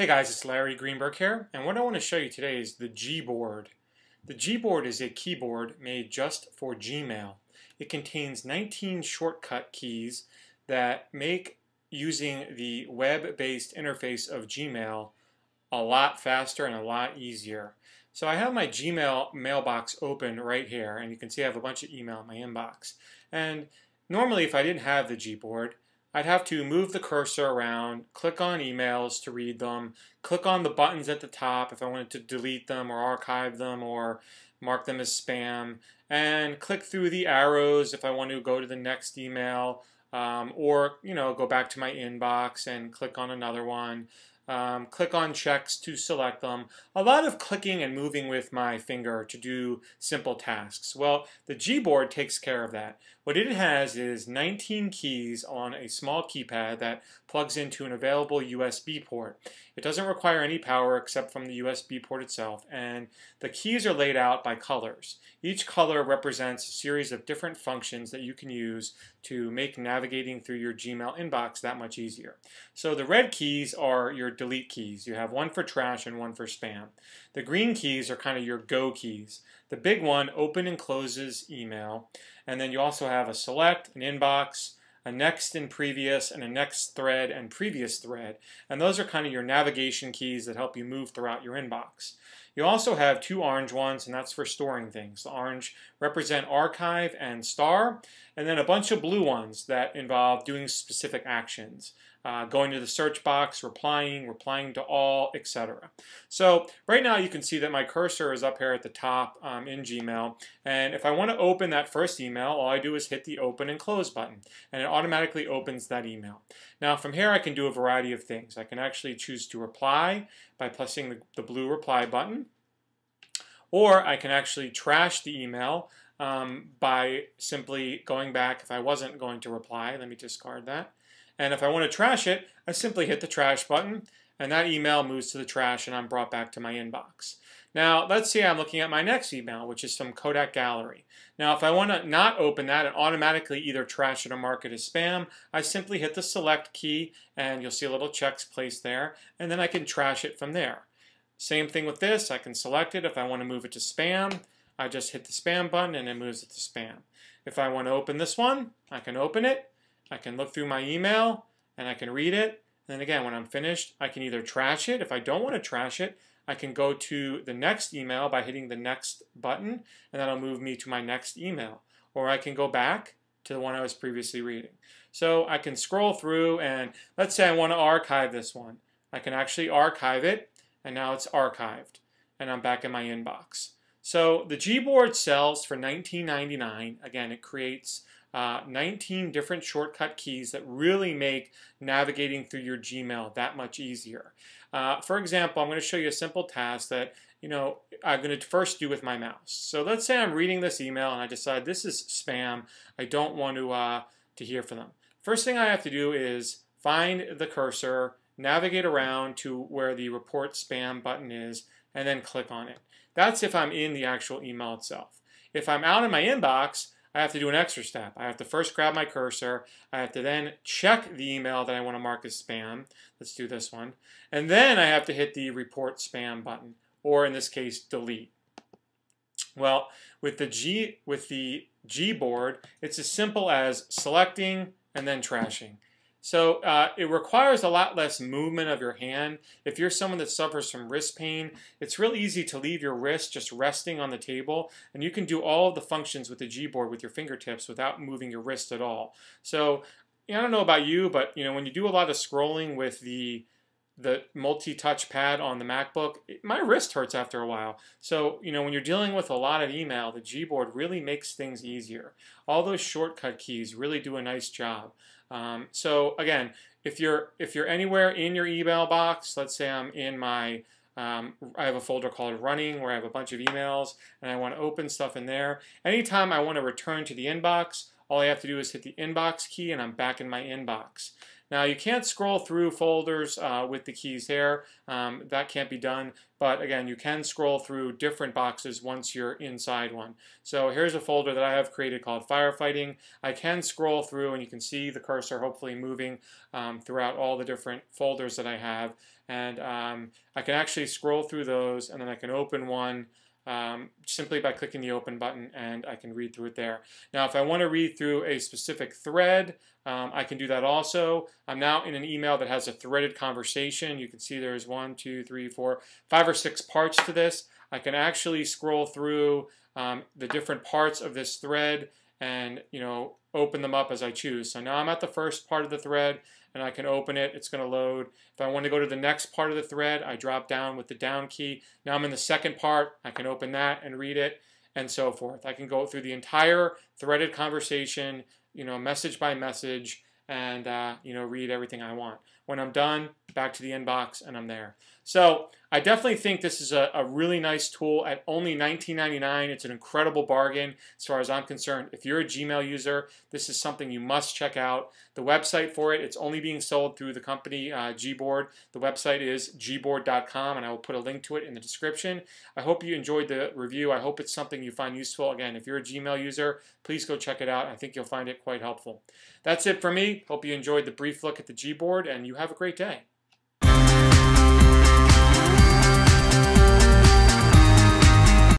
Hey guys, it's Larry Greenberg here, and what I want to show you today is the Gboard. The Gboard is a keyboard made just for Gmail. It contains 19 shortcut keys that make using the web-based interface of Gmail a lot faster and a lot easier. So I have my Gmail mailbox open right here, and you can see I have a bunch of email in my inbox. And normally if I didn't have the Gboard, I'd have to move the cursor around, click on emails to read them, click on the buttons at the top if I wanted to delete them or archive them or mark them as spam, and click through the arrows if I want to go to the next email, or go back to my inbox and click on another one. Click on checks to select them. A lot of clicking and moving with my finger to do simple tasks. Well, the Gboard takes care of that. What it has is 19 keys on a small keypad that plugs into an available USB port. It doesn't require any power except from the USB port itself, and the keys are laid out by colors. Each color represents a series of different functions that you can use to make navigating through your Gmail inbox that much easier. So the red keys are your delete keys. You have one for trash and one for spam. The green keys are kind of your go keys. The big one open and closes email, and then you also have a select, an inbox, a next and previous, and a next thread and previous thread. And those are kind of your navigation keys that help you move throughout your inbox. You also have two orange ones, and that's for storing things. The orange represent archive and star, and then a bunch of blue ones that involve doing specific actions. Going to the search box, replying to all, etc. So right now you can see that my cursor is up here at the top in Gmail, and if I want to open that first email, all I do is hit the open and close button, and it automatically opens that email. Now from here I can do a variety of things. I can actually choose to reply by pressing the blue reply button, or I can actually trash the email by simply going back if I wasn't going to reply. Let me discard that. And if I want to trash it, I simply hit the trash button, and that email moves to the trash, and I'm brought back to my inbox. Now, let's say I'm looking at my next email, which is from Kodak Gallery. Now, if I want to not open that and automatically either trash it or mark it as spam, I simply hit the select key, and you'll see a little checks placed there, and then I can trash it from there. Same thing with this. I can select it. If I want to move it to spam, I just hit the spam button, and it moves it to spam. If I want to open this one, I can open it. I can look through my email and I can read it. And then again, when I'm finished, I can either trash it. If I don't want to trash it, I can go to the next email by hitting the next button, and that'll move me to my next email. Or I can go back to the one I was previously reading. So I can scroll through, and let's say I want to archive this one. I can actually archive it, and now it's archived, and I'm back in my inbox. So the Gboard sells for $19.99. Again, it creates 19 different shortcut keys that really make navigating through your Gmail that much easier. For example, I'm going to show you a simple task that I'm going to first do with my mouse. So let's say I'm reading this email and I decide this is spam. I don't want to hear from them. First thing I have to do is find the cursor, navigate around to where the report spam button is, and then click on it. That's if I'm in the actual email itself. If I'm out in my inbox, I have to do an extra step. I have to first grab my cursor. I have to then check the email that I want to mark as spam. Let's do this one. And then I have to hit the report spam button, or in this case, delete. Well, with the Gboard, it's as simple as selecting and then trashing. So it requires a lot less movement of your hand. If you're someone that suffers from wrist pain, it's real easy to leave your wrist just resting on the table, and you can do all of the functions with the Gboard with your fingertips without moving your wrist at all. So I don't know about you, but when you do a lot of scrolling with the multi-touch pad on the MacBook, my wrist hurts after a while. So when you're dealing with a lot of email, the Gboard really makes things easier. All those shortcut keys really do a nice job. So again, if you're anywhere in your email box, let's say I'm in my I have a folder called Running where I have a bunch of emails and I want to open stuff in there. Anytime I want to return to the inbox, all I have to do is hit the inbox key and I'm back in my inbox. Now you can't scroll through folders with the keys here. That can't be done. But again, you can scroll through different boxes once you're inside one. So here's a folder that I have created called Firefighting. I can scroll through and you can see the cursor hopefully moving throughout all the different folders that I have. And I can actually scroll through those, and then I can open one simply by clicking the open button, and I can read through it there. Now if I want to read through a specific thread, I can do that also. I'm now in an email that has a threaded conversation. You can see there's 1, 2, 3, 4, 5 or 6 parts to this. I can actually scroll through the different parts of this thread and open them up as I choose. So now I'm at the first part of the thread, and I can open it. It's going to load. If I want to go to the next part of the thread, I drop down with the down key. Now I'm in the second part. I can open that and read it, and so forth. I can go through the entire threaded conversation, message by message, and read everything I want. When I'm done, back to the inbox, and I'm there. So I definitely think this is a really nice tool at only $19.99. It's an incredible bargain as far as I'm concerned. If you're a Gmail user, this is something you must check out. The website for it, it's only being sold through the company Gboard. The website is gboard.com, and I will put a link to it in the description. I hope you enjoyed the review. I hope it's something you find useful. Again, if you're a Gmail user, please go check it out. I think you'll find it quite helpful. That's it for me. Hope you enjoyed the brief look at the Gboard, and you have a great day.